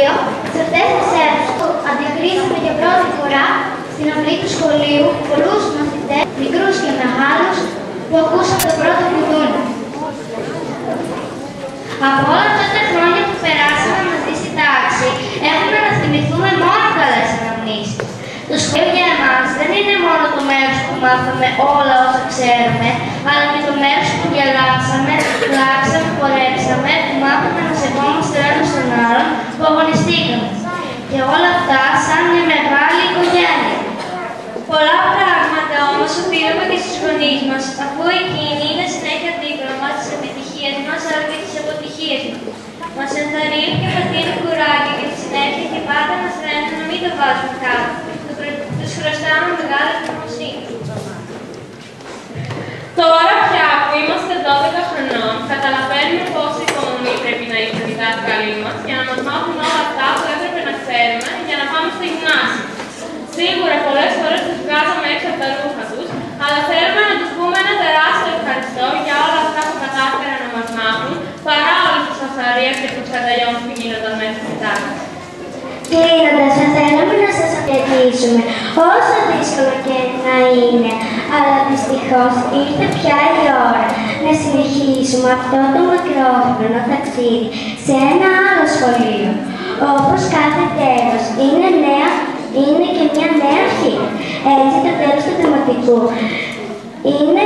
σχολείο, σε αυτές τις αίθουσες αντικρίσαμε για πρώτη φορά στην αυλή του σχολείου πολλούς μαθητές, μικρούς και μεγάλους, που ακούσαν το πρώτο κουδούνι. Από όλα αυτά τα χρόνια που περάσαμε μαζί στη τάξη, έχουμε να θυμηθούμε μόνο καλές αναμνήσεις. Το σχολείο για εμάς δεν είναι μόνο το μέρος που μάθαμε όλα όσα ξέρουμε, αλλά και το μέρος που γελάσαμε, πλάξαμε, πορέψαμε, που μάθαμε να σεβόμαστε ο ένας τον άλλον, που αγωνιστήκαμε. Και όλα αυτά σαν μια μεγάλη οικογένεια. Πολλά πράγματα όμως οφείλουμε και στους γονείς μας, αφού εκείνοι είναι συνέχεια δίπλα μας στις επιτυχίες μας αλλά και τις αποτυχίες μας. Μας ενθαρρύνουν και μας δίνουν κουράγιο για τη συνέχεια και πάντα μας λένε να μην το βάζουμε κάτω. Τους χρωστάμε μεγάλη ευγνωμοσύνη. Τώρα πια που είμαστε 12 χρονών, καταλαβαίνουμε πόσο υπομονή πρέπει να είναι οι δάσκαλοι μας για να μας μάθουν όλα αυτά που έπρεπε να ξέρουμε για να πάμε στο γυμνάσιο. Σίγουρα πολλές φορές τους βγάζαμε έξω από τα ρούχα τους, αλλά θέλουμε να τους πούμε ένα τεράστιο ευχαριστώ για όλα αυτά που κατάφεραν να μας μάθουν, παρά όλες τις φασαρίες και τους αγκαλιών που γίνονταν μέσα στην τάξη. Κλείνοντας, θα θέλαμε να σας απαιτήσουμε, όσο δύσκολο και να είναι, αλλά δυστυχώς ήρθε πια η ώρα να συνεχίσουμε αυτό το μακρόχρονο ταξίδι σε ένα άλλο σχολείο. Όπως κάθε τέλος είναι και μια νέα αρχή. Έτσι το τέλος του δημοτικού είναι